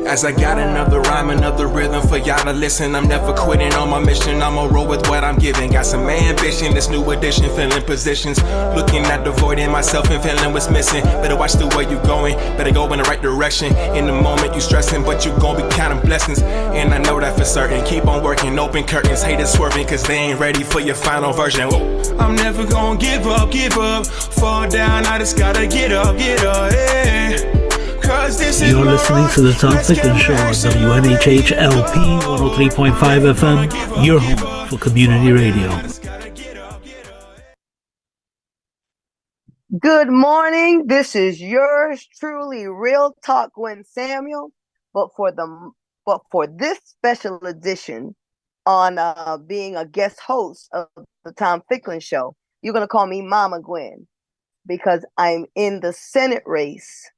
As I got another rhyme, another rhythm for y'all to listen. I'm never quitting on my mission, I'ma roll with what I'm giving. Got some ambition, this new edition, filling positions. Looking at the void in myself and feeling what's missing. Better watch the way you going, better go in the right direction. In the moment you stressing, but you gon' be counting blessings. And I know that for certain, keep on working, open curtains. Haters swerving, cause they ain't ready for your final version. Whoa. I'm never gonna give up, fall down, I just gotta get up, yeah. You're listening to the Tom Ficklin Show on WNHHLP 103.5 FM, your home for community radio. Good morning. This is yours truly, Real Talk Gwen Samuel. But for this special edition on being a guest host of the Tom Ficklin Show, you're gonna call me Mama Gwen because I'm in the Senate race.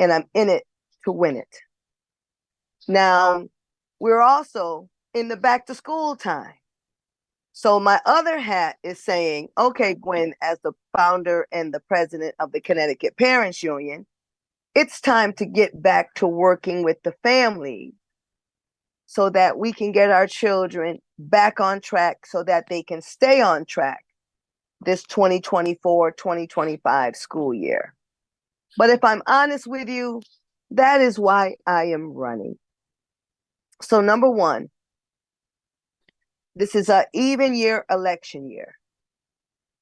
And I'm in it to win it. Now, we're also in the back to school time. So my other hat is saying, okay, Gwen, as the founder and the president of the Connecticut Parents Union, it's time to get back to working with the family so that we can get our children back on track so that they can stay on track this 2024-2025 school year. But if I'm honest with you, that is why I am running. So number one, this is an even year election year.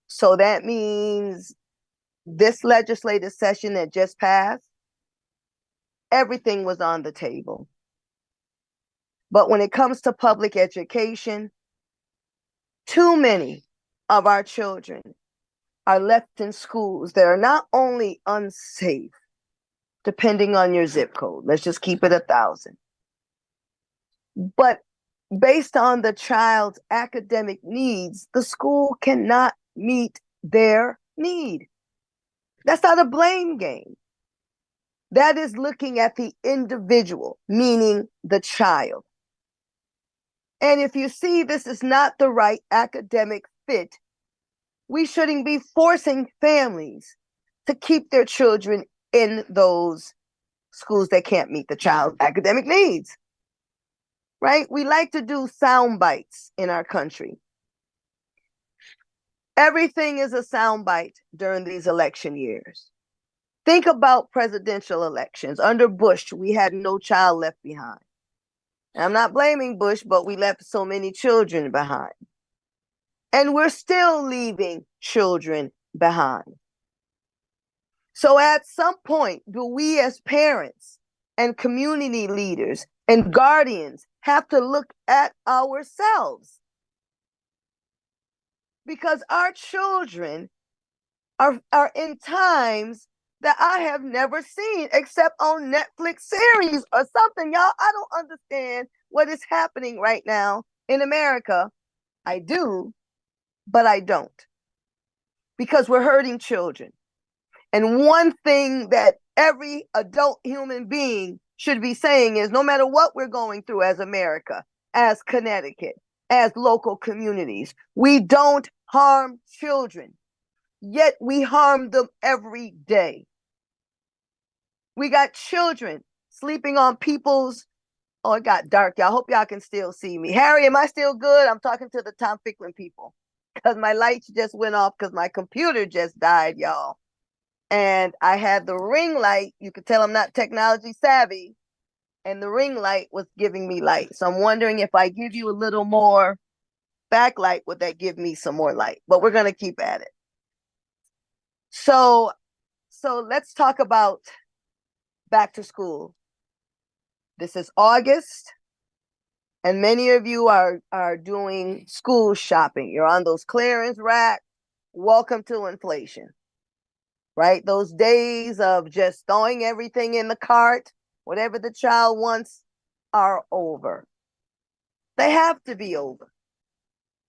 So that means this legislative session that just passed, everything was on the table. But when it comes to public education, too many of our children are left in schools that are not only unsafe, depending on your zip code, let's just keep it 1,000, but based on the child's academic needs, the school cannot meet their need. That's not a blame game. That is looking at the individual, meaning the child. And if you see this is not the right academic fit, we shouldn't be forcing families to keep their children in those schools that can't meet the child's academic needs, right? We like to do sound bites in our country. Everything is a sound bite during these election years. Think about presidential elections. Under Bush, we had no child left behind. And I'm not blaming Bush, but we left so many children behind. And we're still leaving children behind. So at some point, do we as parents and community leaders and guardians have to look at ourselves? Because our children are in times that I have never seen except on Netflix series or something. Y'all, I don't understand what is happening right now in America. I do. But I don't, because we're hurting children. And one thing that every adult human being should be saying is no matter what we're going through as America, as Connecticut, as local communities, we don't harm children, yet we harm them every day. We got children sleeping on people's, oh, it got dark, y'all. Hope y'all can still see me. Harry, am I still good? I'm talking to the Tom Ficklin people. Because my lights just went off because my computer just died, y'all. And I had the ring light. You could tell I'm not technology savvy. And the ring light was giving me light. So I'm wondering if I give you a little more backlight, would that give me some more light? But we're going to keep at it. So let's talk about back to school. This is August. And many of you are doing school shopping. You're on those clearance racks. Welcome to inflation, right? Those days of just throwing everything in the cart, whatever the child wants, are over. They have to be over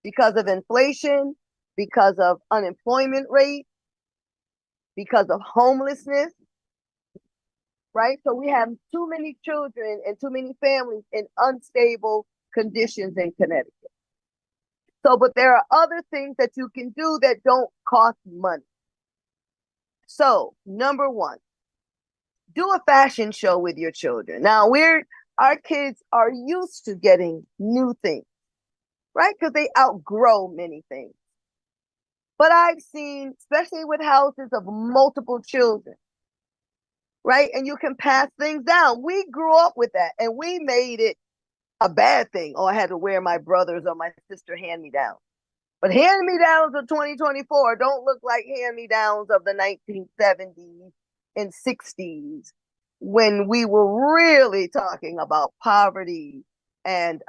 because of inflation, because of unemployment rate, because of homelessness, right? So we have too many children and too many families in unstable conditions in Connecticut. So, but there are other things that you can do that don't cost money. So, number one, Do a fashion show with your children. Now our kids are used to getting new things, right? Because they outgrow many things. But I've seen, especially with houses of multiple children, right? And you can pass things down. We grew up with that and we made it a bad thing. Oh, I had to wear my brother's or my sister hand me down. But hand me downs of 2024 don't look like hand me downs of the 1970s and 60s when we were really talking about poverty and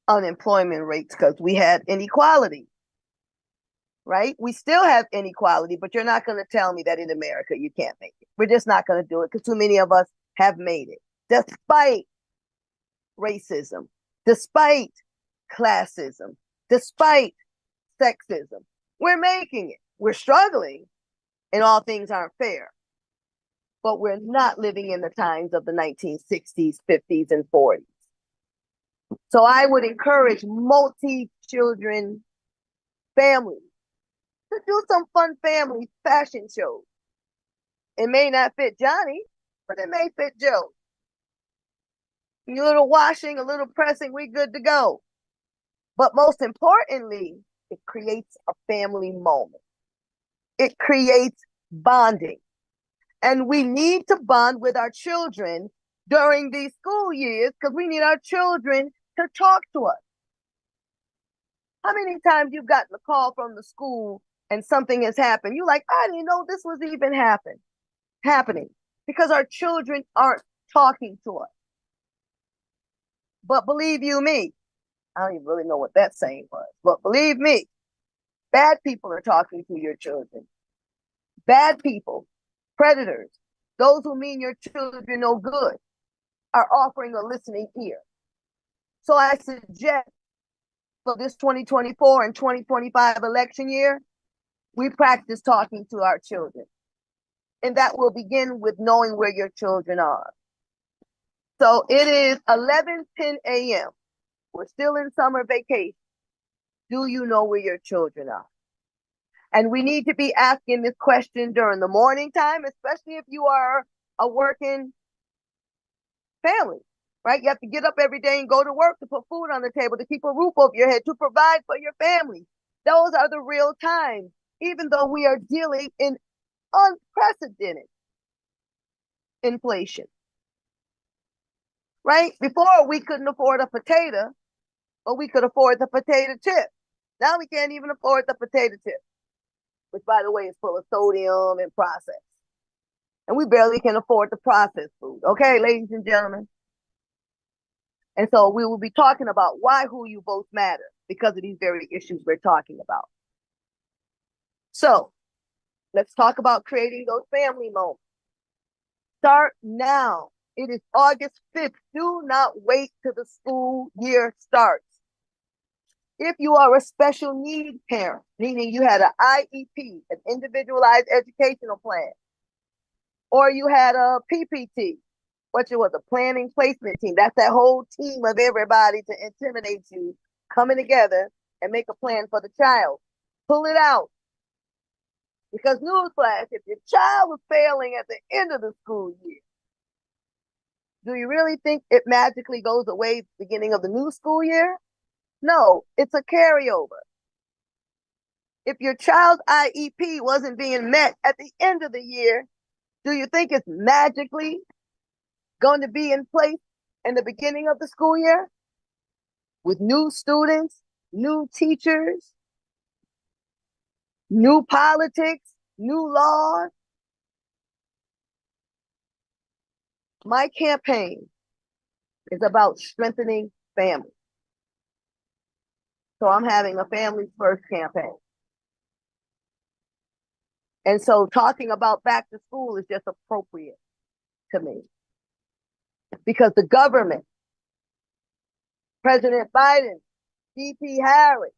unemployment rates because we had inequality, right? We still have inequality, but you're not going to tell me that in America you can't make it. We're just not going to do it because too many of us have made it, despite racism, despite classism, despite sexism. We're making it. We're struggling, and all things aren't fair. But we're not living in the times of the 1960s, 50s, and 40s. So I would encourage multi-children families to do some fun family fashion shows. It may not fit Johnny, but it may fit Joe. A little washing, a little pressing, we're good to go. But most importantly, it creates a family moment. It creates bonding. And we need to bond with our children during these school years because we need our children to talk to us. How many times you've gotten a call from the school and something has happened? You're like, I didn't know this was even happening because our children aren't talking to us. But believe you me, I don't even really know what that saying was, but believe me, bad people are talking to your children. Bad people, predators, those who mean your children no good, are offering a listening ear. So I suggest for this 2024 and 2025 election year, we practice talking to our children. And that will begin with knowing where your children are. So it is 11:10 a.m. We're still in summer vacation. Do you know where your children are? And we need to be asking this question during the morning time, especially if you are a working family, right? You have to get up every day and go to work to put food on the table, to keep a roof over your head, to provide for your family. Those are the real times, even though we are dealing in unprecedented inflation, right? Before we couldn't afford a potato, but we could afford the potato chip. Now we can't even afford the potato chip, which by the way is full of sodium and processed. And we barely can afford the processed food. Okay, ladies and gentlemen. And so we will be talking about why who you vote matter because of these very issues we're talking about. So let's talk about creating those family moments. Start now. It is August 5th. Do not wait till the school year starts. If you are a special need parent, meaning you had an IEP, an individualized educational plan, or you had a PPT, which was a planning placement team. That's that whole team of everybody to intimidate you, coming together and make a plan for the child. Pull it out. Because newsflash, if your child was failing at the end of the school year, do you really think it magically goes away at the beginning of the new school year? No, it's a carryover. If your child's IEP wasn't being met at the end of the year, do you think it's magically going to be in place in the beginning of the school year? With new students, new teachers, new politics, new laws. My campaign is about strengthening families. So I'm having a Families First campaign. And so talking about back to school is just appropriate to me. Because the government, President Biden, VP Harris,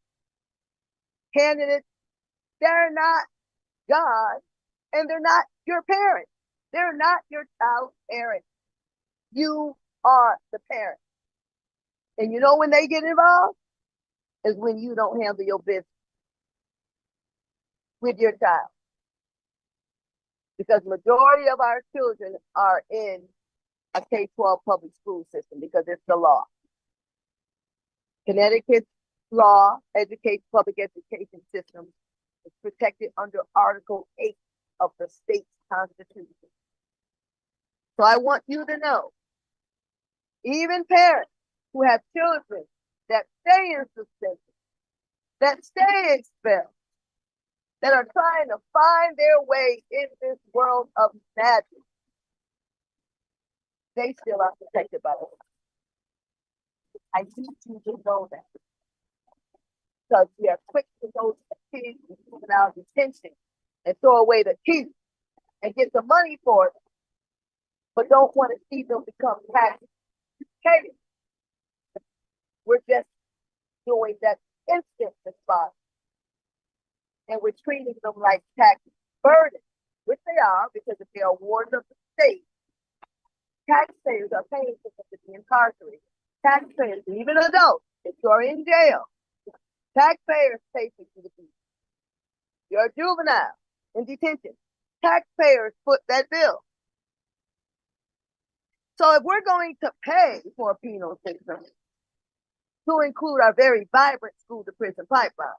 candidates, they're not God and they're not your parents. They're not your child's parents. You are the parent. And you know when they get involved? Is when you don't handle your business with your child. because majority of our children are in a K-12 public school system because it's the law. Connecticut's law, public education system is protected under Article 8 of the state's constitution. So I want you to know, even parents who have children that stay in suspension, that stay expelled, that are trying to find their way in this world of magic, they still are protected by the law. I need you to know that. Because we are quick to go to the kids and juvenile detention and throw away the key and get the money for it, but don't want to see them become tax payers. We're just doing that instant response. And we're treating them like tax burdens, which they are, because if they are wards of the state, taxpayers are paying for them to be incarcerated. Taxpayers, even adults, if you're in jail, taxpayers pay for you to be. You're a juvenile in detention. Taxpayers foot that bill. So if we're going to pay for a penal system to include our very vibrant school to prison pipeline,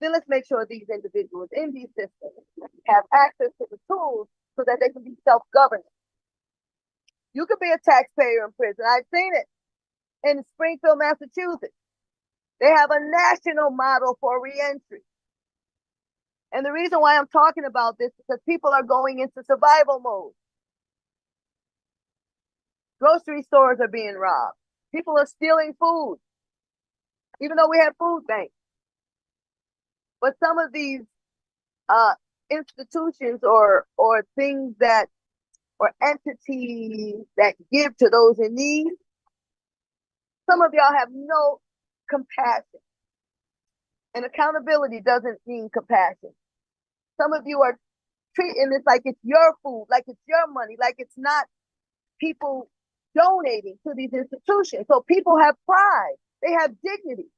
then let's make sure these individuals in these systems have access to the tools so that they can be self-governing. You could be a taxpayer in prison. I've seen it in Springfield, Massachusetts. They have a national model for reentry. And the reason why I'm talking about this is because people are going into survival mode. Grocery stores are being robbed. People are stealing food, even though we have food banks. But some of these institutions or things that, or entities that give to those in need, some of y'all have no compassion. And accountability doesn't mean compassion. Some of you are treating this like it's your food, like it's your money, like it's not people donating to these institutions. So people have pride, they have dignity.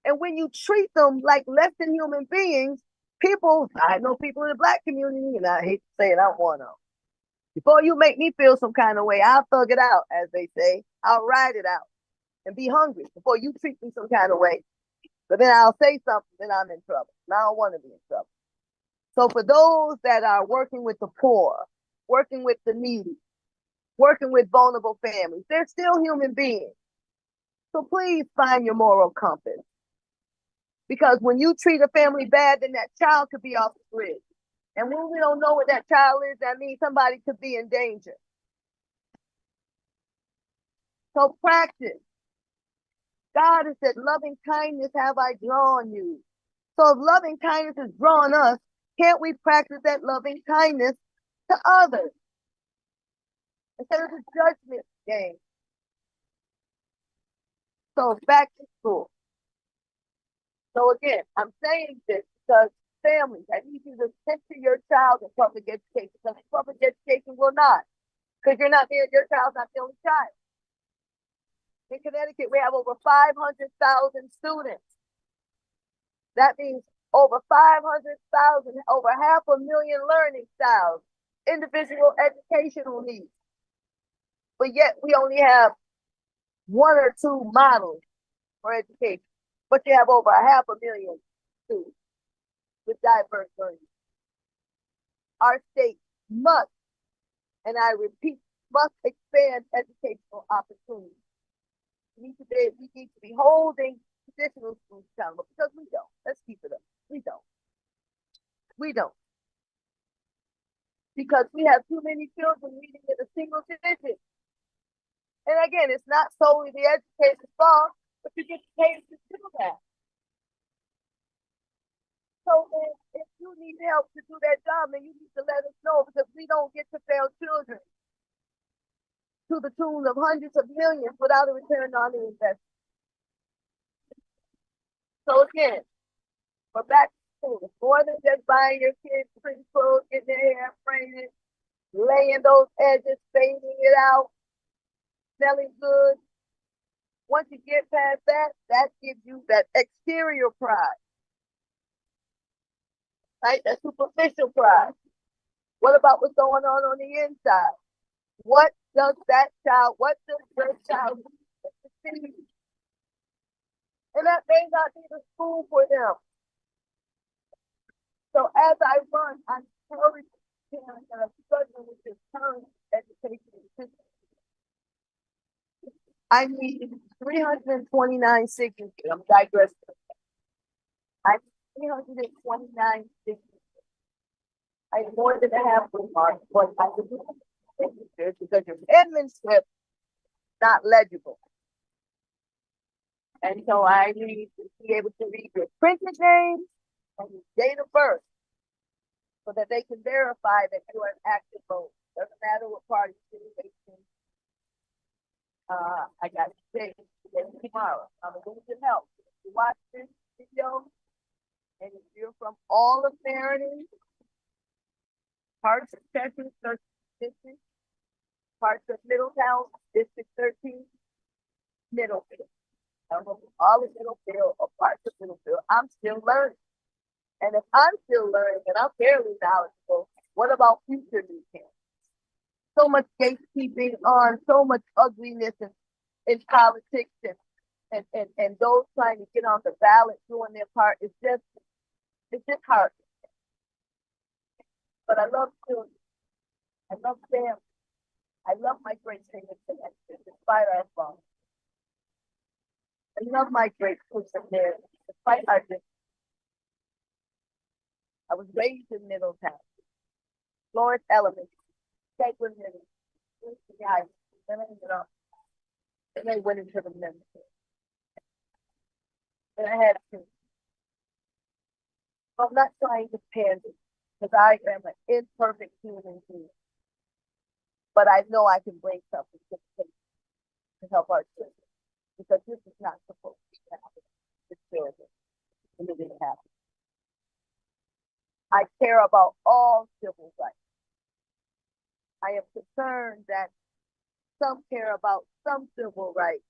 And when you treat them like less than human beings, people, I know people in the Black community, and I hate to say it, I'm one of them. Before you make me feel some kind of way, I'll thug it out, as they say. I'll ride it out and be hungry before you treat me some kind of way. But then I'll say something, then I'm in trouble. And I don't want to be in trouble. So for those that are working with the poor, working with the needy, working with vulnerable families, they're still human beings. So please find your moral compass. Because when you treat a family bad, then that child could be off the grid. And when we don't know what that child is, that means somebody could be in danger. So practice. God has said, loving kindness have I drawn you. So if loving kindness has drawn us, can't we practice that loving kindness to others? Instead of the judgment game. So back to school. So again, I'm saying this because families, I need you to center your child in public education, because public education will not, because you're not there, your child's not the only child. In Connecticut, we have over 500,000 students. That means over 500,000, over 500,000 learning styles, individual educational needs. But yet we only have 1 or 2 models for education. But you have over 500,000 students with diverse learning. Our state must, and I repeat, must expand educational opportunities. We need to be holding traditional schools accountable, because we don't. Let's keep it up. We don't. We don't. Because we have too many children reading in a single digit. And again, it's not solely the educator's fault, but you get paid to do that. So if you need help to do that job, then you need to let us know, because we don't get to fail children to the tune of hundreds of millions without a return on the investment. So again, we're back to school. It's more than just buying your kids pretty clothes, getting their hair braided, laying those edges, fading it out, smelling good. Once you get past that, that gives you that exterior pride, right? That superficial pride. What about what's going on the inside? What does that child, what does your child need? And that may not be the school for them. So as I run, I encourage parents that are struggling with this current education system. I need 329 signatures. I'm digressing. I need 329 signatures. I more than a half of mark, but I would do signatures because your penmanship not legible. And so I need to be able to read your printed name and your date of birth so that they can verify that you are an active voter. Doesn't matter what party affiliation. I got to say tomorrow. I'm going to help. If you watch this video and if you're from all of Maryland, parts of Cheshire, District, parts of Middletown, District 13, Middlefield. All of Middlefield or parts of Middlefield, I'm still learning. And if I'm still learning and I'm barely knowledgeable, what about future new parents? So much gatekeeping on, so much ugliness in politics and those trying to get on the ballot doing their part. It's just hard. But I love children. I love family. I love my great singers connection, despite our flaws. I love my great perseverance, despite our differences. I was raised in Middletown, Florence Elementary, Ficklin Middle, then I ended up, then I went into the military. Then I had to. I'm not trying to pander because I am an imperfect human being. But I know I can bring something to the table to help our children because this is not supposed to happen to children. And it didn't happen. I care about all civil rights. I am concerned that some care about some civil rights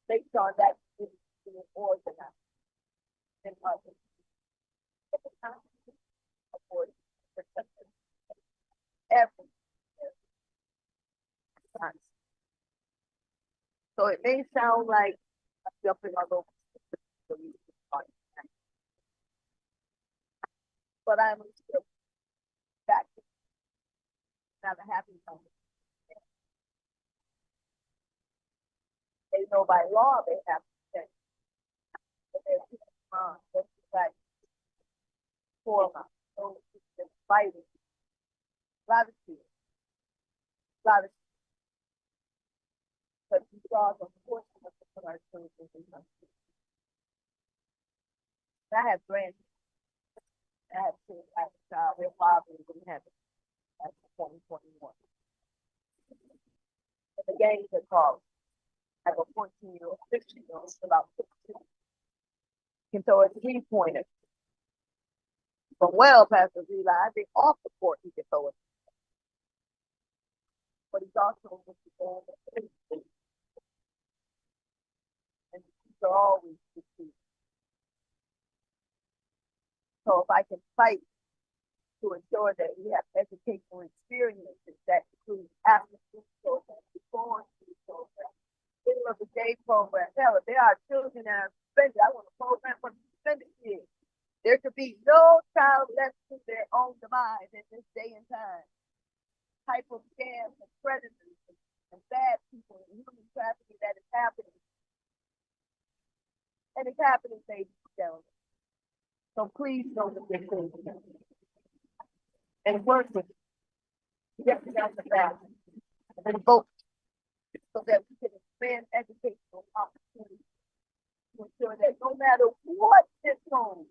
based on that being organized in others. Every time. So it may sound like I'm jumping all over the but I'm still back to have a happy moment. They know by law they have to stay. But they're like 4 months. So it's fighting. A lot of tears. A lot of tears. But you saw the portion of our children in my school. I have grandchildren. I have two. I have a child. Their father is in heaven. That's 2021. And the gangs are called. I have a 14-year-old, 15-year-old, about 16. And so it's 3-pointers. But well, Pastor Eli, I think off the court he can throw it. But he's also with the ball. And these are always the two. So if I can fight to ensure that we have educational experiences that include after school programs, before school programs, middle of the day program. Hell, if there are children that are suspended, I want a program for suspended kids. There could be no child left to their own demise in this day and time. Type of scams and predators and bad people and human trafficking that is happening. And it's happening, ladies and gentlemen. So please know that we're doing it. And work with it. Get down the back and vote so that we can expand educational opportunities to ensure that no matter what is home,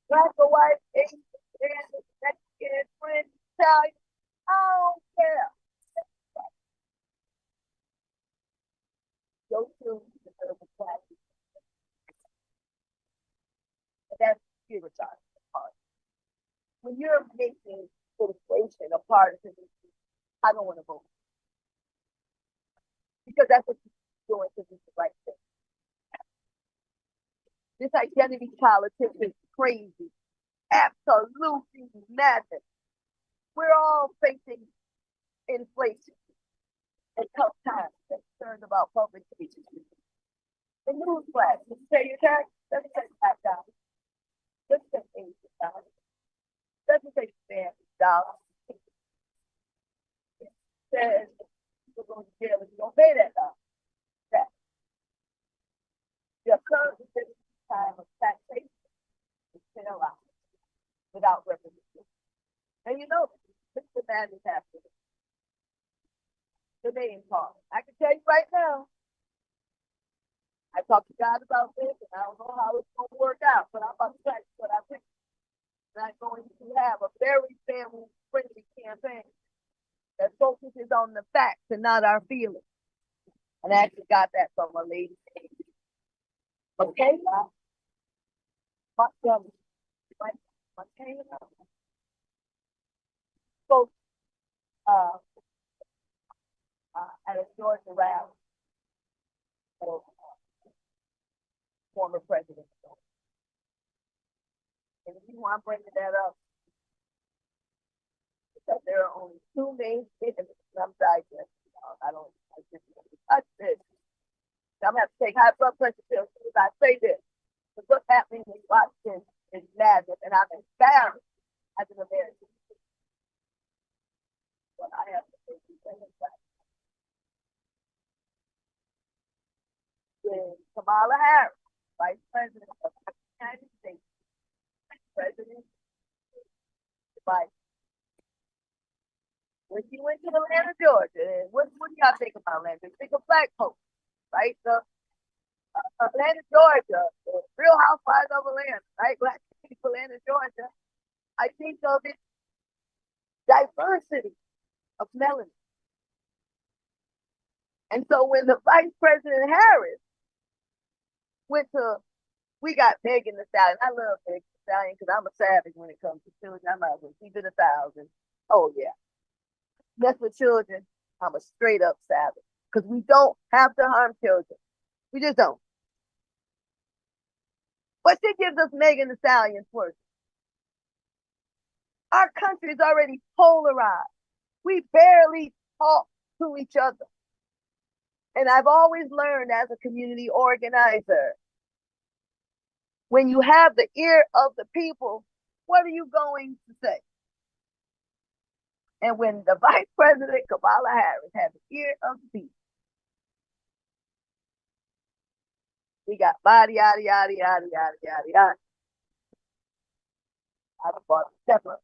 black or white, Asian, Mexican, French, Italian, I don't care. Your children deserve a class. And that's spiritual part. When you're making inflation a part of it, I don't want to vote. Because that's what you're doing to do the right thing. This identity politics is crazy. Absolutely madness. we're all facing inflation and tough times and concerns about public safety. The newsflash, you pay your tax, doesn't say $5. Doesn't say $80. Doesn't say $50. It says you're going to jail if you don't pay that dollar. That. Your current time of taxation is 10 allowed without representation. And you know, Mr. Man is happening. The name call. I can tell you right now, I talked to God about this, and I don't know how it's going to work out, but I'm about to tell you what I think. I'm going to have a very family-friendly campaign that focuses on the facts and not our feelings. And I actually got that from a lady. Okay, spoke at a Georgia rally, former president. And the reason why I'm bringing that up is that there are only two main things. I'm digesting. I just touch this. I'm gonna have to take high blood pressure pills as soon as I say this. Because what's happening in Washington is madness, and I'm embarrassed as an American. But I have to say these things back. With Kamala Harris, Vice President of the United States, President Biden. When she went to Atlanta, Georgia, what do y'all think about Atlanta? Think of black folks, right? So, Atlanta, Georgia, the Real Housewives of Atlanta, right? Black people in Georgia. I think of it diversity of melanin. And so when the Vice President Harris went to, we got Megan Thee Stallion. I love Megan Thee Stallion because I'm a savage when it comes to children. I might as well keep it 1,000. Oh yeah. Mess with children, I'm a straight up savage. Because we don't have to harm children. We just don't. But she gives us Megan Thee Stallion's work. Our country is already polarized. We barely talk to each other. And I've always learned as a community organizer, when you have the ear of the people, what are you going to say? And when the Vice President Kamala Harris had the ear of the people, we got body, yada, yada, yada, yada, yada, yada. I bought a stepper.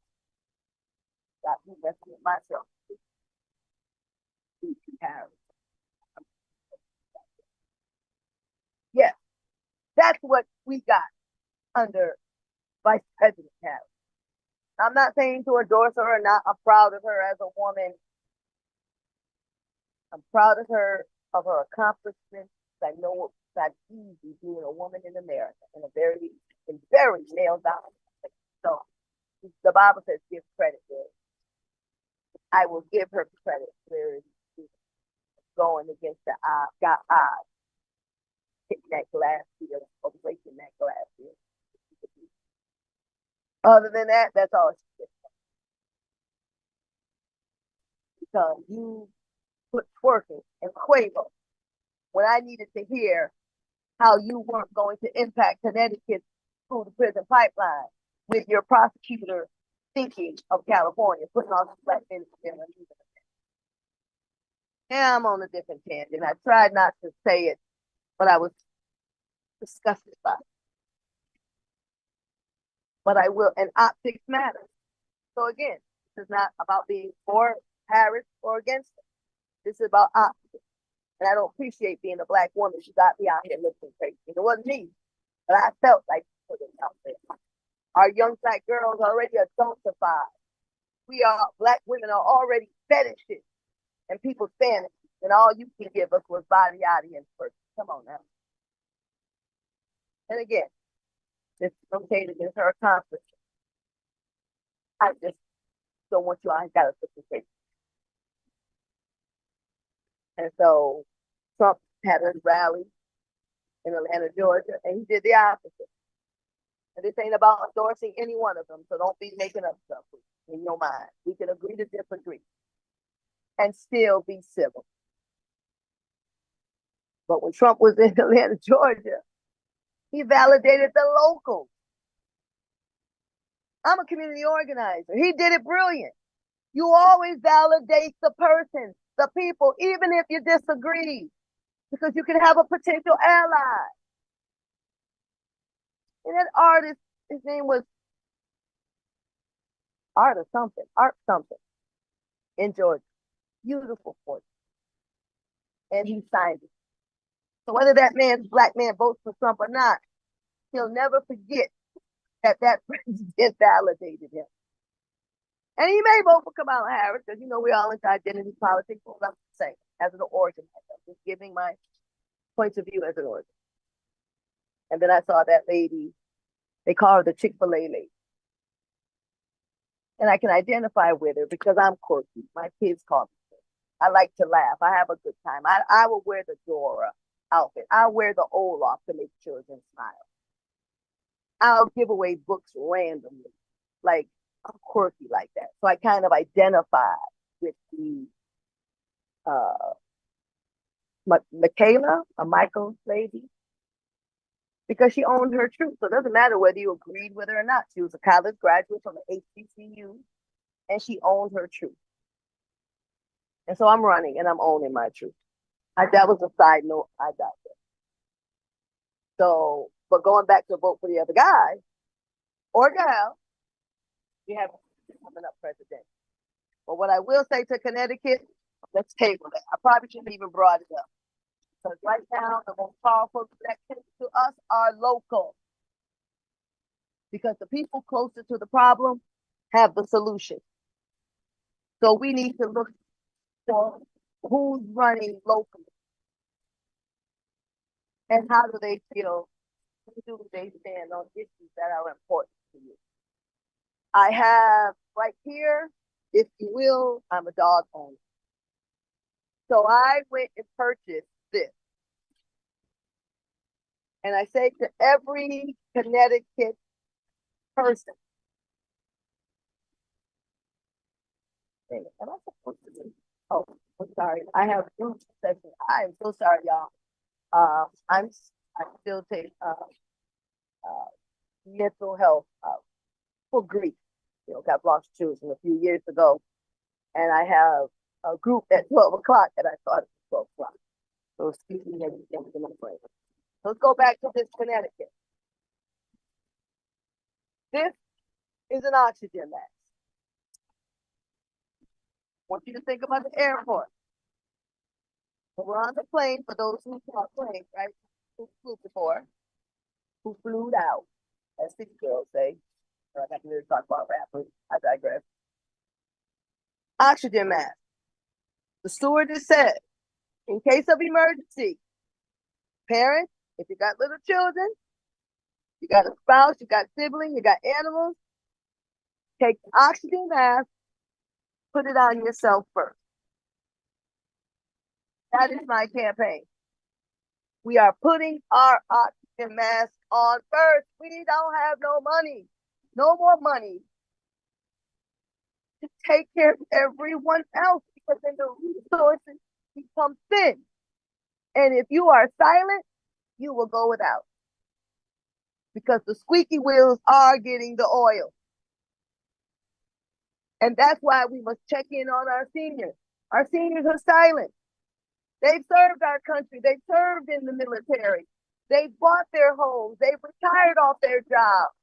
Got me messing with myself. Harris. Yes, that's what we got under Vice President Harris. I'm not saying to endorse her or not. I'm proud of her as a woman. I'm proud of her accomplishments. I know it's not easy being a woman in America in a very male dominated. So the Bible says give credit where I will give her credit where it's going against the got odds. Hitting that glass field or breaking that glass field. Other than that, that's all she did. Because you put twerking and Quavo when I needed to hear how you weren't going to impact Connecticut's through the prison pipeline with your prosecutor thinking of California, putting all these black men in there. Yeah, I'm on a different tangent. I tried not to say it, but I was disgusted by it. But I will, and optics matter. So again, this is not about being for Harris or against her. This is about optics. And I don't appreciate being a black woman. She got me out here looking crazy. It wasn't me, but I felt like put it out there. Our young black girls are already adultified. Black women are already fetishes and people's fantasies. And all you can give us was body, yada, and person. Come on now. And again, this is okay against her accomplishment. I just don't want you all got to participate. And so Trump had a rally in Atlanta, Georgia, and he did the opposite. And this ain't about endorsing any one of them, so don't be making up stuff. in your mind. We can agree to disagree and still be civil. But when Trump was in Atlanta, Georgia, he validated the locals. I'm a community organizer. He did it brilliant. You always validate the person, the people, even if you disagree, because you can have a potential ally. And that artist, his name was Art something in Georgia. Beautiful portrait. And he signed it. So whether that black man votes for Trump or not, he'll never forget that president validated him. And he may vote for Kamala Harris because, we're all into identity politics. Well, I'm saying, as an organizer, just giving my points of view as an organizer. And then I saw that lady, they call her the Chick-fil-A lady. And I can identify with her because I'm quirky. My kids call me quirky. I like to laugh. I have a good time. I will wear the Dora outfit. I wear the Olaf to make children smile. I'll give away books randomly. Like, I'm quirky like that. So I kind of identify with the Michael lady, because she owned her truth. So it doesn't matter whether you agreed with her or not. She was a college graduate from the HBCU, and she owned her truth. And so I'm running and I'm owning my truth. That was a side note I got there. So, but going back to vote for the other guy or gal, we have coming up president. But what I will say to Connecticut, let's table that. I probably shouldn't even brought it up. Because right now, the most powerful connections to us are local. Because the people closer to the problem have the solution. So we need to look for who's running locally. And how do they feel? Who do they stand on issues that are important to you? I have right here, if you will, I'm a dog owner. So I went and purchased this. And I say to every Connecticut person, am I supposed to do? Oh, I'm sorry. I have group session. I am so sorry, y'all. I still take mental health for grief. Got lost children a few years ago, and I have a group at 12 o'clock, and I thought it was 12 o'clock. So excuse me, let's go back to this Connecticut. This is an oxygen mask. I want you to think about the airport. So we're on the plane, for those who fly planes, right? Who flew before, who flew out, as 6 girls say. I got to really talk about rappers. I digress. Oxygen mask. The stewardess said, in case of emergency, parents, if you got little children, you got a spouse, you got siblings, you got animals, take the oxygen mask, put it on yourself first. That is my campaign. We are putting our oxygen mask on first. We don't have no money, no more money to take care of everyone else, because then the resources become thin. And if you are silent, you will go without, because the squeaky wheels are getting the oil. And that's why we must check in on our seniors. Our seniors are silent. They've served our country. They've served in the military. They've bought their homes. They've retired off their jobs.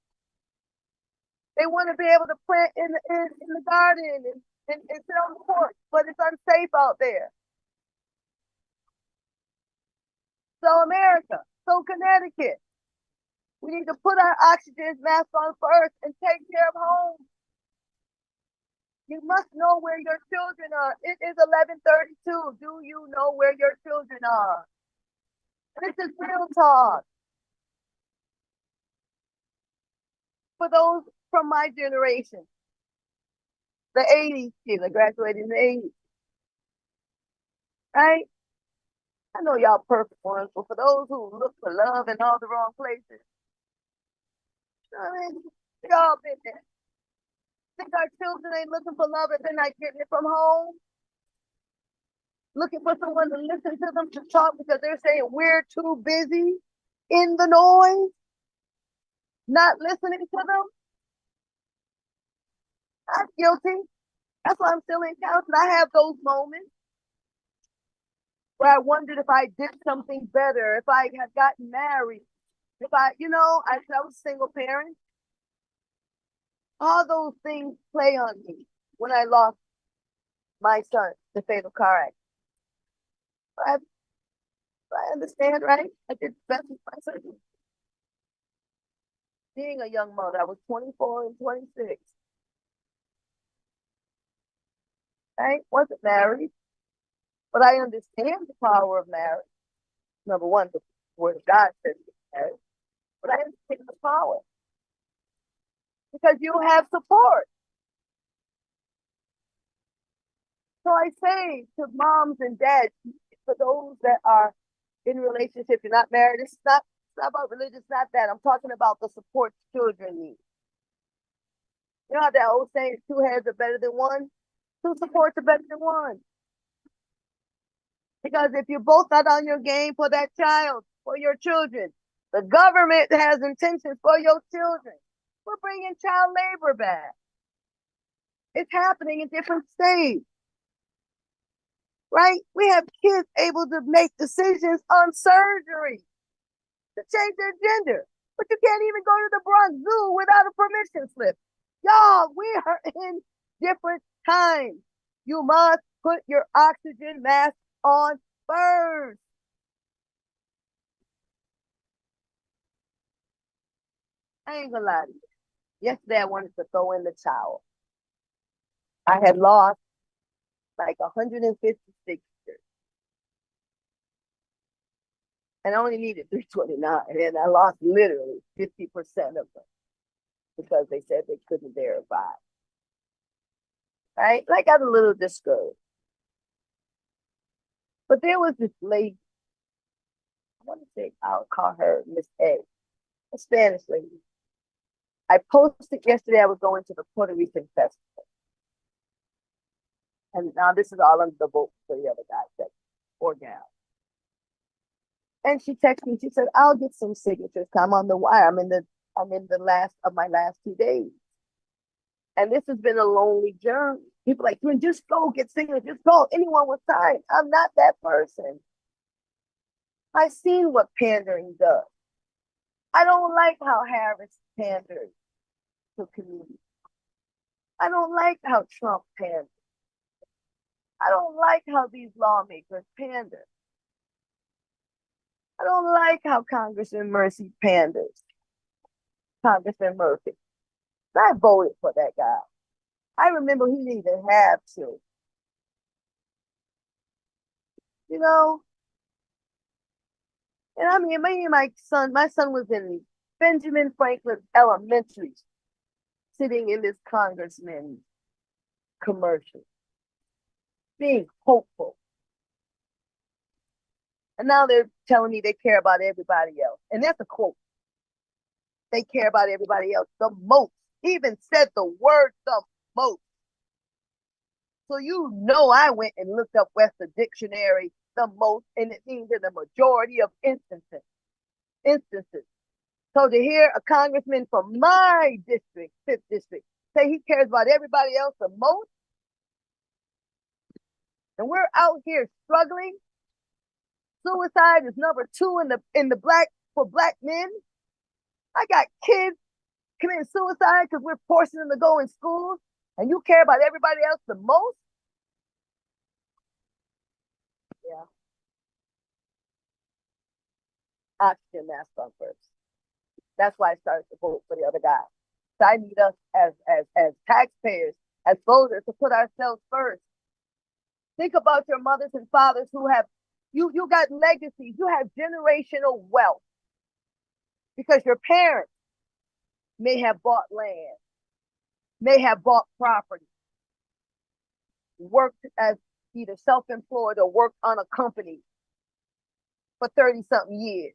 They want to be able to plant in the garden and sit on the porch, but it's unsafe out there. So America, so Connecticut, we need to put our oxygen mask on first and take care of home. You must know where your children are. It is 11:32. Do you know where your children are? This is real talk. For those from my generation, the 80s kids, I graduated in the 80s. Right? I know y'all perfect ones, but for those who look for love in all the wrong places, I mean, y'all been there. Think our children ain't looking for love if they're not getting it from home? Looking for someone to listen to them, to talk, because they're saying we're too busy in the noise, not listening to them? I'm guilty. That's why I'm still in counseling. I have those moments where I wondered if I did something better, if I had gotten married, if I was a single parent. All those things play on me when I lost my son, the fatal car accident. I understand, right? I did the best with my son. Being a young mother, I was 24 and 26. I wasn't married, but I understand the power of marriage. Number one, the word of God says marriage, but I understand the power because you have support. So I say to moms and dads, for those that are in relationships, you're not married, it's not about religion, it's not that. I'm talking about the support children need. You know how that old saying, two heads are better than one? Two supports are better than one. Because if you're both not on your game for that child, for your children, the government has intentions for your children. We're bringing child labor back. It's happening in different states. Right? We have kids able to make decisions on surgery to change their gender. But you can't even go to the Bronx Zoo without a permission slip. Y'all, we are in different times. You must put your oxygen mask on first. I ain't gonna lie to you. Yesterday, I wanted to throw in the towel. I had lost like 156 years. And I only needed 329. And I lost literally 50% of them because they said they couldn't verify. Right? And I got a little discouraged. But there was this lady, I want to say, I'll call her Miss A Spanish lady. I posted yesterday I was going to the Puerto Rican festival. And now this is all under the vote for the other guy, that or gal. And she texted me, she said, I'll get some signatures. I'm on the wire. I'm in the last of my last 2 days. And this has been a lonely journey. People are like, just go get signatures, just go. Anyone will sign. I'm not that person. I've seen what pandering does. I don't like how Harris panders to communities. I don't like how Trump panders. I don't like how these lawmakers pander. I don't like how Congressman Mercy panders. Congressman Murphy. I voted for that guy. I remember he didn't even have to. You know? And I mean, my son was in Benjamin Franklin Elementary, sitting in this congressman's commercial, being hopeful. And now they're telling me they care about everybody else. And that's a quote. They care about everybody else the most. He even said the word the most. So you know I went and looked up Webster Dictionary, the most, and it means in the majority of instances. So to hear a congressman from my district, 5th district, say he cares about everybody else the most, and we're out here struggling. Suicide is number 2 in the for black men. I got kids committing suicide because we're forcing them to go in school, and you care about everybody else the most? Yeah. Oxygen mask on first. That's why I started to vote for the other guy. So I need us as taxpayers, as voters, to put ourselves first. Think about your mothers and fathers who have, you got legacies, you have generational wealth because your parents may have bought land, may have bought property, worked as either self-employed or worked on a company for 30-something years.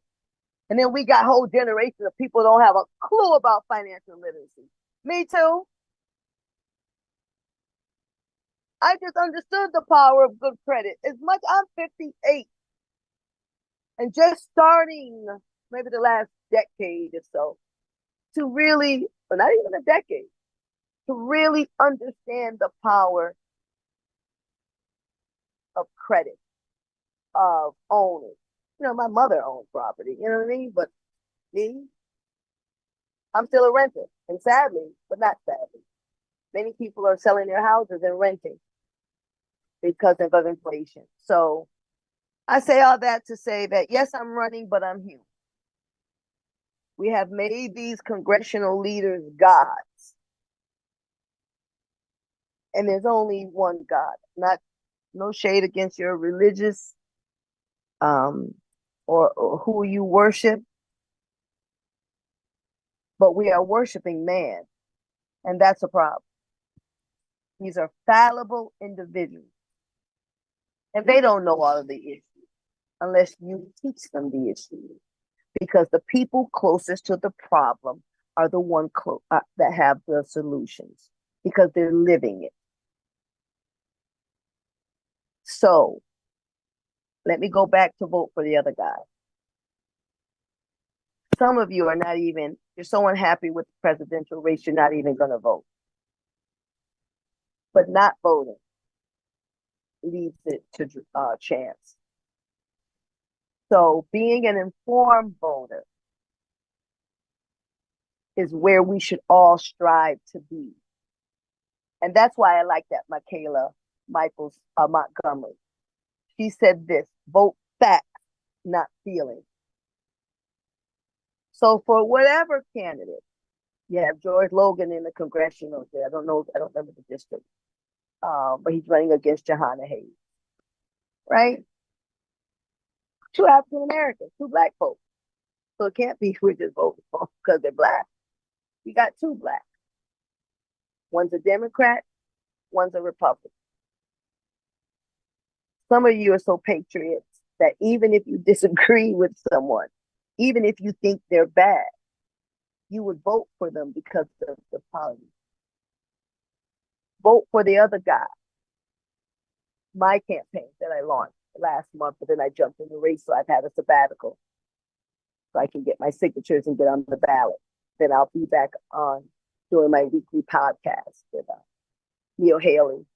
And then we got whole generations of people who don't have a clue about financial literacy. Me too. I just understood the power of good credit. As much I'm 58 and just starting maybe the last decade or so to really, or not even a decade, to really understand the power of credit, of owning. You know, my mother owned property, you know what I mean? But me, I'm still a renter. And sadly, but not sadly, many people are selling their houses and renting because of inflation. So I say all that to say that yes, I'm running, but I'm human. We have made these congressional leaders gods. And there's only one God. Not no shade against your religious or who you worship, but we are worshiping man, and that's a problem. These are fallible individuals, and they don't know all of the issues unless you teach them the issues, because the people closest to the problem are the one that have the solutions because they're living it. So let me go back to vote for the other guy. Some of you are not even, you're so unhappy with the presidential race, you're not even going to vote. But not voting leads it to chance. So being an informed voter is where we should all strive to be. And that's why I like that Michaela Montgomery. She said this: vote facts, not feelings. So for whatever candidate, you have George Logan in the congressional. I don't remember the district, but he's running against Johanna Hayes, right? 2 African Americans, 2 Black folks. So it can't be we're just voting for because they're Black. We got 2 Black. One's a Democrat, one's a Republican. Some of you are so patriots that even if you disagree with someone, even if you think they're bad, you would vote for them because of the party. Vote for the other guy. My campaign that I launched last month, but then I jumped in the race, so I've had a sabbatical so I can get my signatures and get on the ballot. Then I'll be back on doing my weekly podcast with Neil Haley.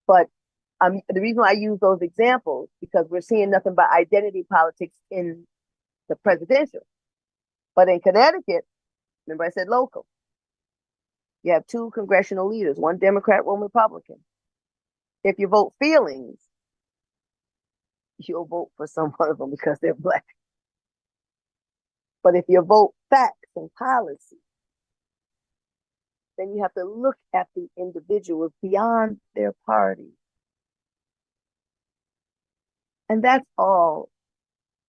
But the reason why I use those examples because we're seeing nothing but identity politics in the presidential. But in Connecticut, remember I said local. You have 2 congressional leaders, one Democrat, one Republican. If you vote feelings, you'll vote for some one of them because they're Black. But if you vote facts and policy, then you have to look at the individuals beyond their party. And that's all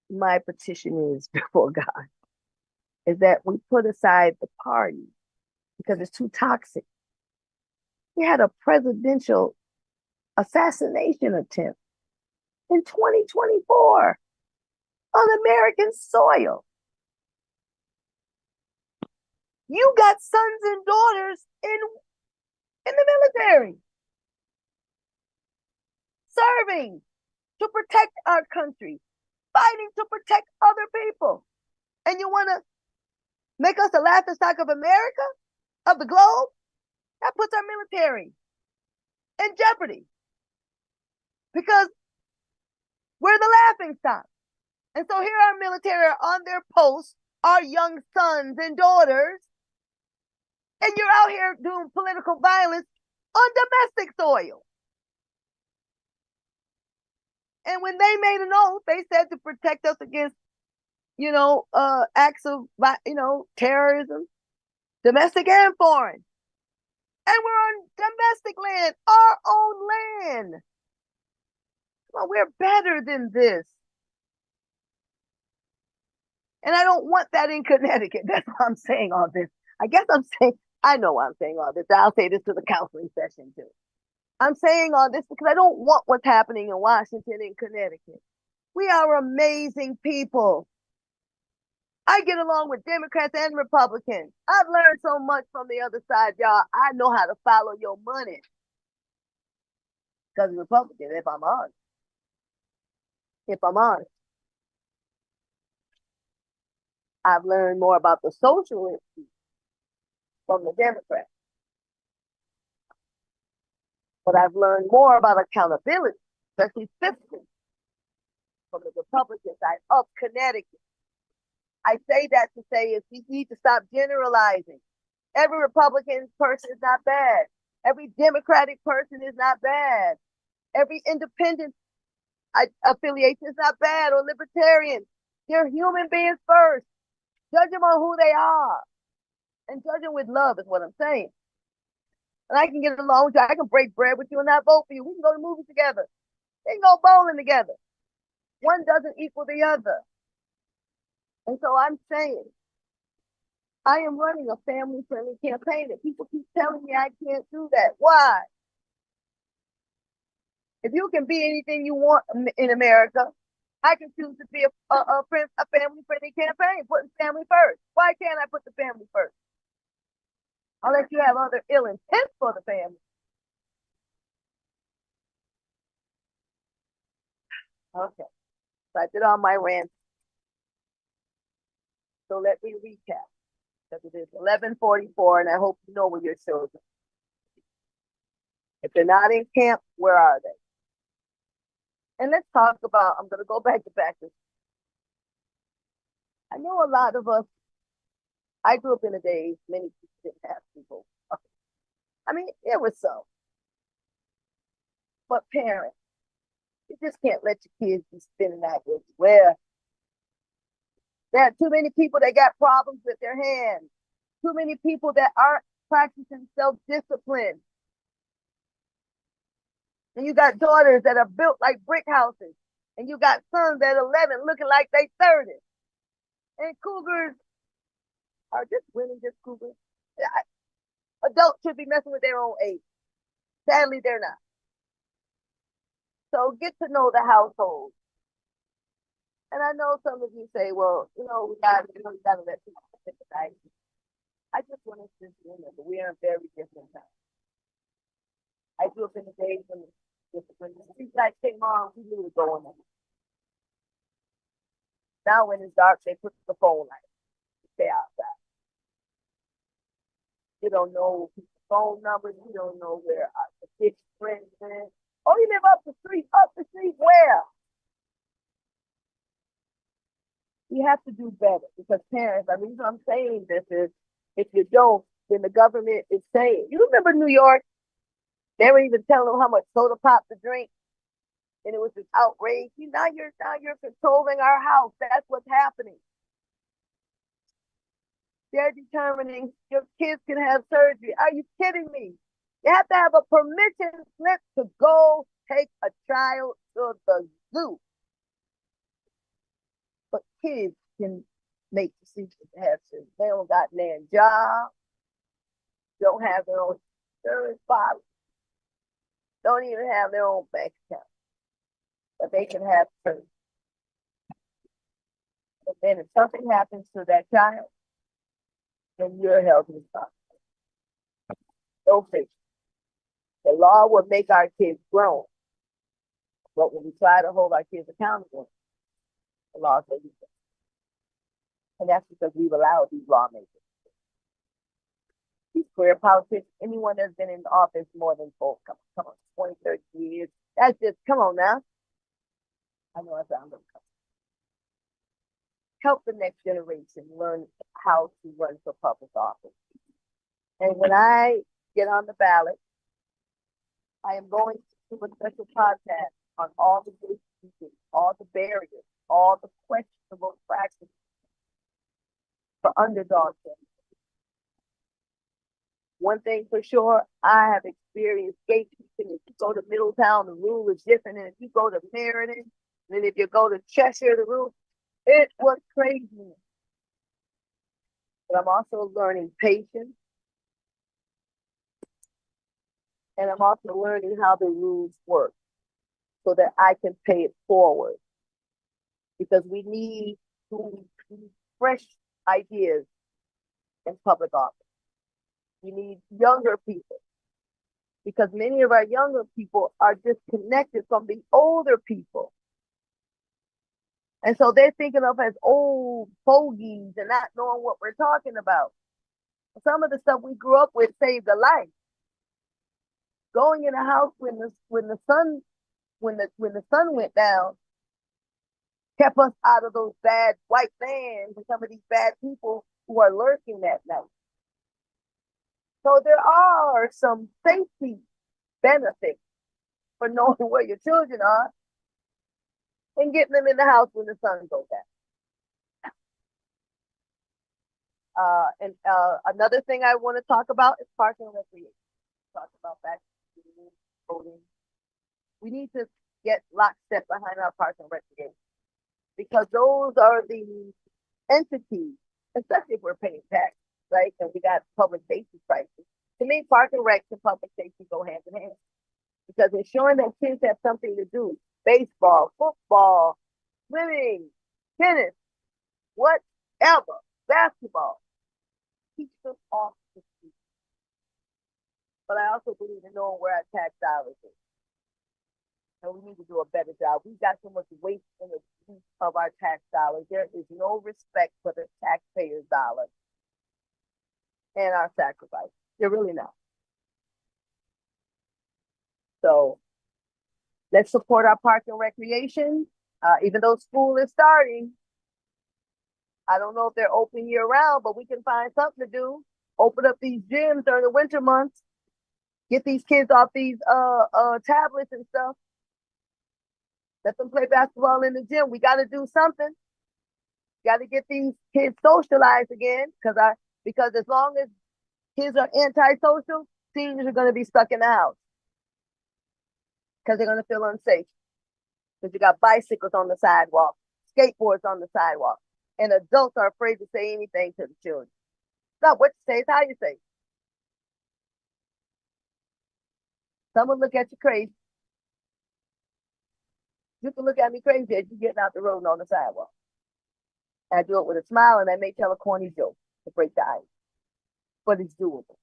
my petition is before God, is that we put aside the party because it's too toxic. We had a presidential assassination attempt in 2024 on American soil. You got sons and daughters in the military serving to protect our country, fighting to protect other people. And you want to make us the laughingstock of America, of the globe? That puts our military in jeopardy because we're the laughingstock. And so here our military are on their posts, our young sons and daughters, and you're out here doing political violence on domestic soil. And when they made an oath, they said to protect us against, acts of, terrorism, domestic and foreign. And we're on domestic land, our own land. Well, we're better than this. And I don't want that in Connecticut. That's why I'm saying all this. I know why I'm saying all this. I'll say this to the counseling session too. I'm saying all this because I don't want what's happening in Washington and Connecticut. We are amazing people. I get along with Democrats and Republicans. I've learned so much from the other side, y'all. I know how to follow your money. Because Republican, if I'm honest. I've learned more about the social issues from the Democrats. But I've learned more about accountability, especially fiscal, from the Republican side of Connecticut. I say that to say is we need to stop generalizing. Every Republican person is not bad. Every Democratic person is not bad. Every independent affiliation is not bad, or libertarian. They're human beings first. Judge them on who they are. And judge them with love is what I'm saying. And I can get along with you. I can break bread with you and not vote for you. We can go to movies together. We can go bowling together. One doesn't equal the other. And so I'm saying, I am running a family-friendly campaign and people keep telling me I can't do that. Why? If you can be anything you want in America, I can choose to be a family-friendly campaign, putting family first. Why can't I put the family first? Unless you have other ill intent for the family. Okay, so I did all my rant. So let me recap. Because it is 11:44, and I hope you know where your children. If they're not in camp, where are they? And let's talk about, I'm going to go back to practice. I know a lot of us, I grew up in the days many people didn't have people. I mean, it was so. But parents, you just can't let your kids be spinning out everywhere. There are too many people that got problems with their hands. Too many people that aren't practicing self-discipline. And you got daughters that are built like brick houses. And you got sons at 11 looking like they 30. And cougars are just women, just cougars. Adults should be messing with their own age. Sadly, they're not. So get to know the household. And I know some of you say, well, we gotta let people think about it. I just want to remember we are in very different times. I grew up in the days when the street lights came on, we knew what was going on. Now when it's dark, they put the phone light. Stay outside. You don't know people's phone numbers. You don't know where the kids' friends are. Oh, you live up the street where? You have to do better because parents, the reason I'm saying this is if you don't, then the government is saying, you remember New York? They were even telling them how much soda pop to drink. And it was this outrage. Now you're controlling our house. That's what's happening. They're determining your kids can have surgery. Are you kidding me? You have to have a permission slip to go take a child to the zoo. But kids can make decisions to have surgery. They don't got their job, don't have their own insurance policy, don't even have their own bank account. But they can have surgery. And then if something happens to that child, then you're held responsible. No fiction. The law will make our kids grown. But when we try to hold our kids accountable, the law says we can't. And that's because we've allowed these lawmakers. These career politicians, anyone that's been in office more than come on, 20, 30 years. That's just, come on now. I know I sound a little comfortable. Help the next generation learn how to run for public office. And when I get on the ballot, I am going to do a special podcast on all the issues, all the barriers, all the questionable practices for underdogs. One thing for sure, I have experienced gatekeeping. If you go to Middletown, the rule is different. And if you go to Meriden, and then if you go to Cheshire, the rule, it was crazy. But I'm also learning patience. And I'm also learning how the rules work so that I can pay it forward. Because we need to fresh ideas in public office. We need younger people because many of our younger people are disconnected from the older people. And so they're thinking of as old fogies and not knowing what we're talking about. Some of the stuff we grew up with saved a life. Going in a house when the sun went down kept us out of those bad white vans and some of these bad people who are lurking that night. So there are some safety benefits for knowing where your children are and getting them in the house when the sun goes down. Another thing I want to talk about is parking and recreation. Talk about that. Voting. We need to get lockstep behind our parking and recreation because those are the entities, especially if we're paying tax, right? And we got public safety prices. To me, park and rec and public safety go hand in hand because ensuring that kids have something to do, baseball, football, swimming, tennis, whatever, basketball, keeps them off the street. But I also believe in knowing where our tax dollars is. And we need to do a better job. We've got so much waste in the use of our tax dollars. There is no respect for the taxpayers' dollars and our sacrifice. They're really not. So let's support our park and recreation. Even though school is starting, I don't know if they're open year round, but we can find something to do. Open up these gyms during the winter months. Get these kids off these tablets and stuff. Let them play basketball in the gym. We got to do something. Got to get these kids socialized again because as long as kids are antisocial, seniors are going to be stuck in the house because they're going to feel unsafe. Because you got bicycles on the sidewalk, skateboards on the sidewalk, and adults are afraid to say anything to the children. It's not what you say, it's how you say it. Someone look at you crazy. You can look at me crazy as you're getting out the road and on the sidewalk. And I do it with a smile and I may tell a corny joke to break the ice. But it's doable.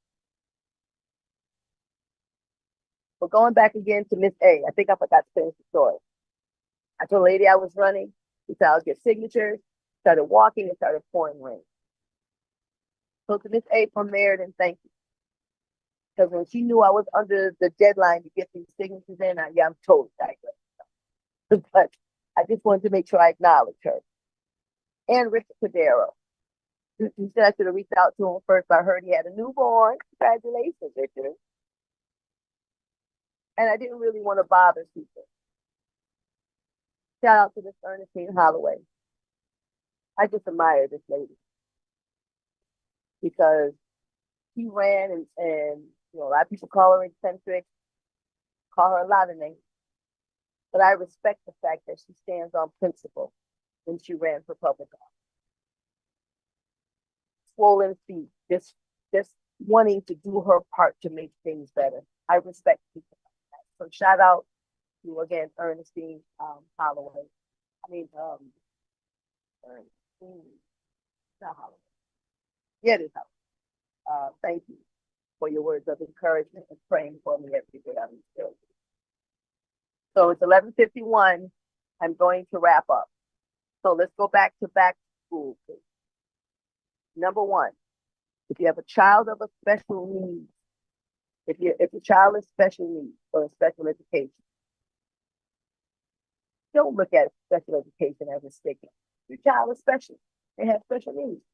But going back again to Miss A, I think I forgot to finish the story. I told a lady I was running. She said I'll get signatures. Started walking and started pouring rain. So to Miss A from Meriden, thank you. Because when she knew I was under the deadline to get these signatures in, I'm totally digressed. But I just wanted to make sure I acknowledge her. And Richard Cordero. He said I should have reached out to him first, but I heard he had a newborn. Congratulations, Richard. And I didn't really want to bother people. Shout out to Miss Ernestine Holloway. I just admire this lady because she ran and a lot of people call her eccentric, call her a lot of names. But I respect the fact that she stands on principle when she ran for public office. Swollen feet, just wanting to do her part to make things better. I respect people like that. So shout out to, again, Ernestine Holloway. Ernestine, not Holloway. Yeah, it is Holloway. Thank you for your words of encouragement and praying for me every day. I'm still. So it's 11:51. I'm going to wrap up. So let's go back to school, please. Number one, if you have a child of a special need, if your child is special needs or a special education, don't look at special education as a stigma. Your child is special. They have special needs.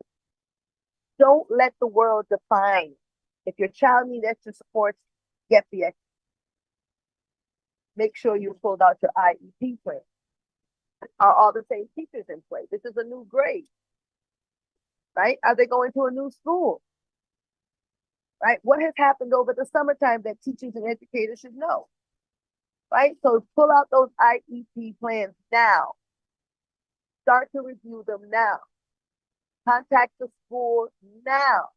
Don't let the world define. If your child needs extra support, get the extra. Make sure you pulled out your IEP plan. Are all the same teachers in place? This is a new grade, right? Are they going to a new school? Right? What has happened over the summertime that teachers and educators should know? Right? So pull out those IEP plans now. Start to review them now. Contact the school now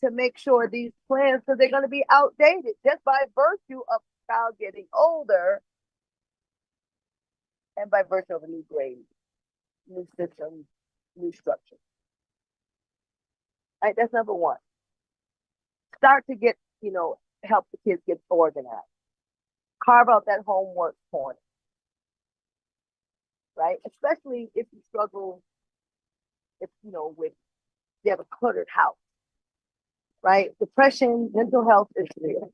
to make sure these plans, because they're going to be outdated just by virtue of the child getting older and by virtue of a new grade. new system, new structure. Right, that's number one. Start to get, help the kids get organized. Carve out that homework corner, right? Especially if you struggle, with you have a cluttered house, right? Depression, mental health is real.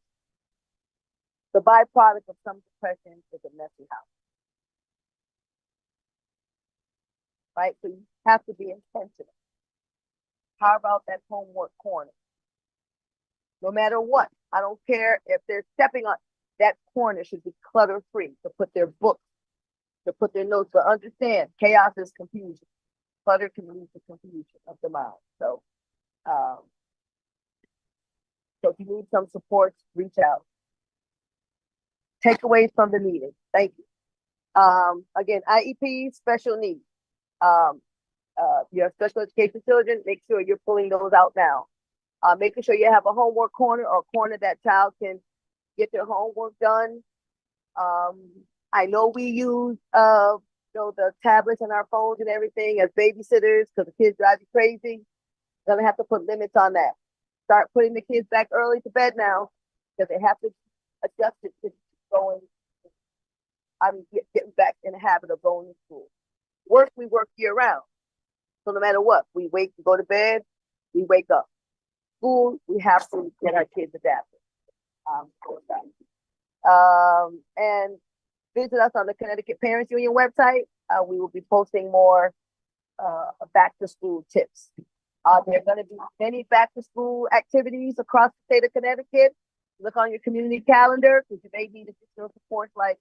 The byproduct of some depression is a messy house, right? So you have to be intentional. Carve out that homework corner. No matter what, I don't care if they're stepping on that corner, should be clutter free to put their books, to put their notes. But understand, chaos is confusion. Clutter can lead to confusion of the mind. So if you need some support, reach out. Takeaways from the meeting. Thank you. Again, IEP, special needs. You have special education children, make sure you're pulling those out now. Making sure you have a homework corner or a corner that child can get their homework done. I know we use the tablets and our phones and everything as babysitters because the kids drive you crazy. Gonna have to put limits on that. Start putting the kids back early to bed now because they have to adjust it to going. Getting back in the habit of going to school. We work year round. So no matter what, we wait to go to bed, we wake up. School, we have to get our kids adapted. And visit us on the Connecticut Parents Union website. We will be posting more back to school tips. There are going to be many back to school activities across the state of Connecticut. Look on your community calendar because you may need additional support like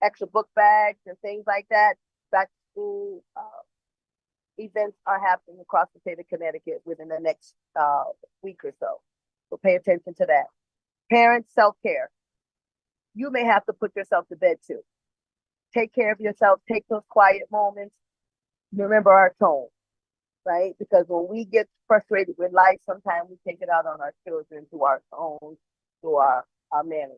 extra book bags and things like that. Back to school events are happening across the state of Connecticut within the next week or so. So pay attention to that. Parents, self-care. You may have to put yourself to bed too. Take care of yourself. Take those quiet moments. Remember our tone, right? Because when we get frustrated with life, sometimes we take it out on our children through our tone, through our manners.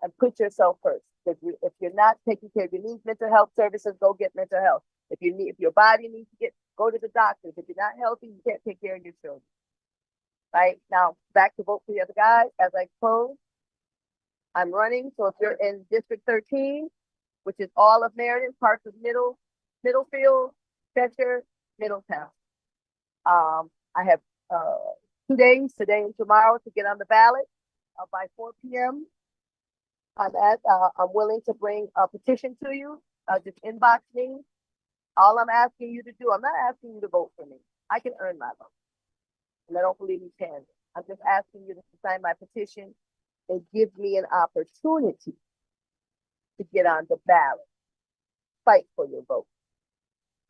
And put yourself first. If you're not taking care of your needs, mental health services, go get mental health. If your body needs to go to the doctor. If you're not healthy, you can't take care of your children. Right now, back to vote for the other guy. As I close, I'm running. So if you're in District 13, which is all of Meriden, parts of Middlefield, Cheshire, Middletown. I have 2 days, today and tomorrow, to get on the ballot by 4 p.m. I'm willing to bring a petition to you. Just inbox me. All I'm asking you to do, I'm not asking you to vote for me. I can earn my vote. And I don't believe you can. I'm just asking you to sign my petition and give me an opportunity to get on the ballot. Fight for your vote.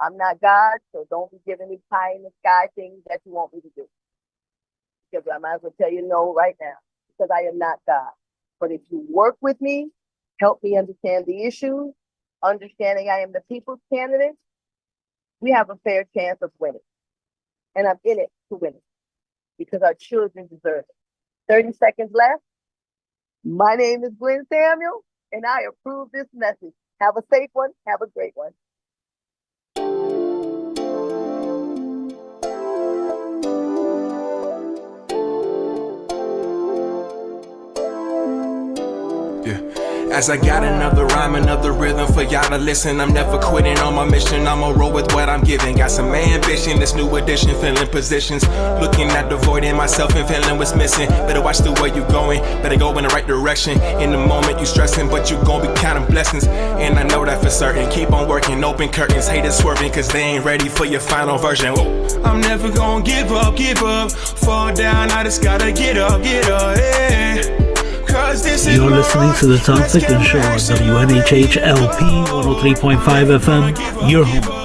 I'm not God, so don't be giving me pie in the sky things that you want me to do. Because I might as well tell you no right now, because I am not God. But if you work with me, help me understand the issues, understanding I am the people's candidate, we have a fair chance of winning. And I'm in it to win it because our children deserve it. 30 seconds left. My name is Gwen Samuel, and I approve this message. Have a safe one. Have a great one. As I got another rhyme, another rhythm for y'all to listen. I'm never quitting on my mission, I'ma roll with what I'm giving. Got some ambition, this new edition, filling positions. Looking at the void in myself and feeling what's missing. Better watch the way you going, better go in the right direction. In the moment you stressing, but you gon' be counting blessings. And I know that for certain, keep on working, open curtains. Haters swerving, cause they ain't ready for your final version. Whoa. I'm never gonna give up, fall down, I just gotta get up, yeah. You're listening to the Tom Ficklin Show on WNHH LP 103.5 FM, your home